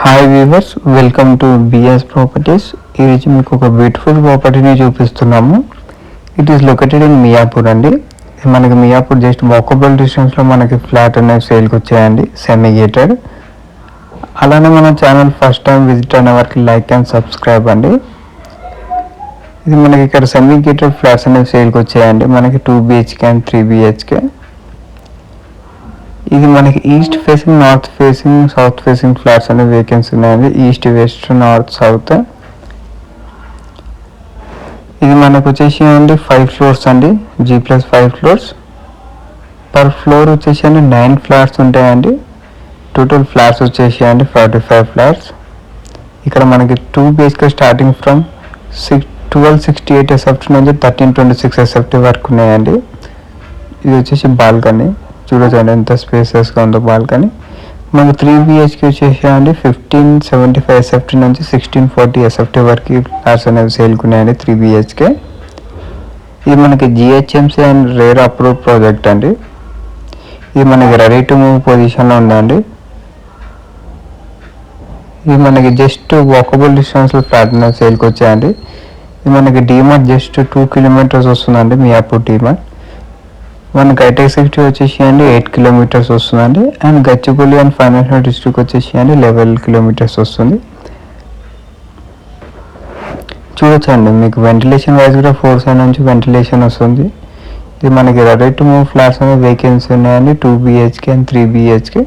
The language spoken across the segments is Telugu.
Hi viewers, welcome to BS properties. ఈరోజు మీకు ఒక బ్యూటిఫుల్ ప్రాపర్టీని చూపిస్తున్నాము. It is located in Miyapur అండి. మనకి మియాపూర్ జస్ట్ వాకబుల్ డిస్టెన్స్లో మనకి ఫ్లాట్ అనేవి సేల్కి వచ్చాయండి, సెమీ గేటెడ్. అలానే మన ఛానల్ ఫస్ట్ టైం విజిట్ అయిన వారికి లైక్ అండ్ సబ్స్క్రైబ్ అండి. ఇది మనకి ఇక్కడ సెమీ గేటెడ్ ఫ్లాట్స్ అనేవి సేల్కి వచ్చాయండి. మనకి 2 BHK అండ్ 3 BHK. ఇది మనకి east facing, north facing, south facing flats అనేవి వేకెన్సీ ఉన్నాయండి. East, west, north, south. ఇది మనకు వచ్చేసి అండి 5 floors అండి, G+5 floors. పర్ ఫ్లోర్ వచ్చేసి అండి 9 ఫ్లాట్స్ ఉంటాయండి. టోటల్ ఫ్లాట్స్ వచ్చేసి అండి 45 ఫ్లాట్స్. ఇక్కడ మనకి 2 BHK స్టార్టింగ్ ఫ్రమ్ 1268 SFT నుంచి 1326 SFT వరకు ఉన్నాయండి. ఇది వచ్చేసి బాల్కనీ. చూడొచ్చండి ఎంత స్పేసెస్గా ఉందో బాల్కనీ. మనకు 3 BHK వచ్చేసి అండి 1575 SFT నుంచి 1640 SFT వరకు ఫ్లాట్స్ అనేవి సేల్కున్నాయండి 3 BHK. ఇది మనకి GHMC and rare approve project అండి. ఇది మనకి రెడీ టు మూవ్ పొజిషన్లో ఉందండి. ఇది మనకి జస్ట్ వాకబుల్ డిస్టెన్స్లో ఫ్లాట్ అనేవి సేల్కి వచ్చాయండి. ఇది మనకి డీమార్ట్ జస్ట్ 2 kilometers వస్తుందండి, మియాపూర్ డీమార్ట్. మనకి హైటెక్ సిటీ వచ్చేసి అండి 8 kilometers వస్తుందండి. And Gachibowli and financial district వచ్చేసి అండి 11 kilometers వస్తుంది. చూడొచ్చండి మీకు వెంటిలేషన్ వైజ్ కూడా 4 side నుంచి వెంటిలేషన్ వస్తుంది. ఇది మనకి రెడీ టు మూవ్ ఫ్లాట్స్ అనేవి వేకెన్సీ ఉన్నాయండి. 2 BHK and 3 BHK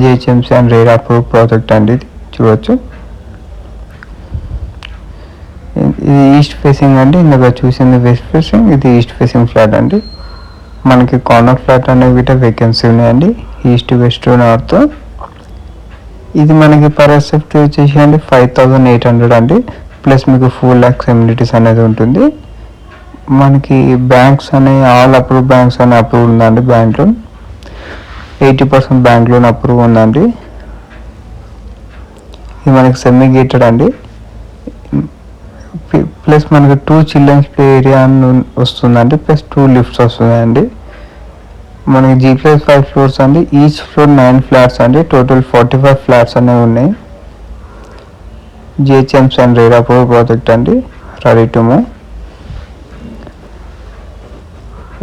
GHMC and rare approve project అండి. ఇది చూడొచ్చు. ఇది ఈస్ట్ ఫేసింగ్ అండి. ఇందులో చూసింది వెస్ట్ ఫేసింగ్, ఇది ఈస్ట్ ఫేసింగ్ ఫ్లాట్ అండి. మనకి కార్నర్ ఫ్లాట్ అనేవి వేకెన్సీ ఉన్నాయండి, ఈస్ట్, వెస్ట్, నార్త్. ఇది మనకి పర్ SFT వచ్చేసి అండి 5800 అండి. ప్లస్ మీకు 4 lakhs ఎమ్యూనిటీస్ అనేది ఉంటుంది. మనకి బ్యాంక్స్ అనే ఆల్ అప్రూవ్ బ్యాంక్స్ అనే అప్రూవ్ ఉందండి. Bank loan 80% bank loan approve ఉందండి. ఇది మనకి సెమీ గేటెడ్ అండి. ప్లస్ మనకి 2 చిల్డ్రన్స్ ప్లే ఏరియా వస్తుందండి, ప్లస్ 2 lifts వస్తున్నాయండి. మనకి G+5 floors అండి. ఈచ్ ఫ్లోర్ 9 ఫ్లాట్స్ అండి. టోటల్ 45 ఫ్లాట్స్ అనేవి ఉన్నాయి. GHMC and rare approve project అండి, రెడీ టు మూవ్.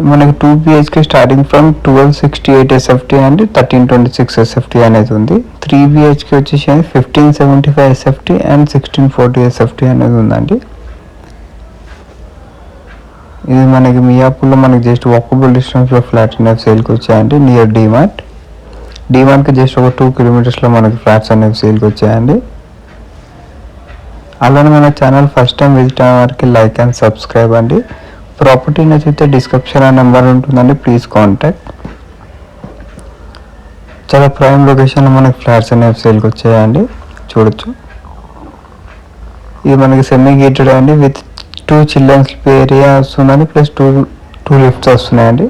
మనకి 2 BHK స్టార్టింగ్ ఫ్రమ్ 1268 SFT అండి 1326 SFT అనేది ఉంది. 3 BHK వచ్చేసి 1575 SFT అండ్ 1640 SFT అనేది ఉందండి. ఇది మనకి మియాపూర్లో మనకి జస్ట్ వాకబుల్ డిస్టెన్స్లో ఫ్లాట్స్ అనేవి సేల్కి వచ్చాయండి, నియర్ డీమార్ట్కి జస్ట్ ఒక 2 kilometersలో మనకి ఫ్లాట్స్ అనేవి సేల్కి వచ్చాయండి. అలానే మన ఛానల్ ఫస్ట్ టైం విజిట్ అయిన వారికి లైక్ అండ్ సబ్స్క్రైబ్ అండి. ప్రాపర్టీ నచ్చితే డిస్క్రిప్షన్ నెంబర్ ఉంటుందండి, ప్లీజ్ కాంటాక్ట్. చాలా ప్రైమ్ లొకేషన్లో మనకి ఫ్లాట్స్ అనేవి సేల్కి వచ్చాయండి, చూడొచ్చు. ఇది మనకి సెమీ గేటెడ్ అండి, విత్ 2 చిల్డ్రన్స్ ప్లే ఏరియా వస్తుందండి, ప్లస్ 2 lifts వస్తున్నాయండి.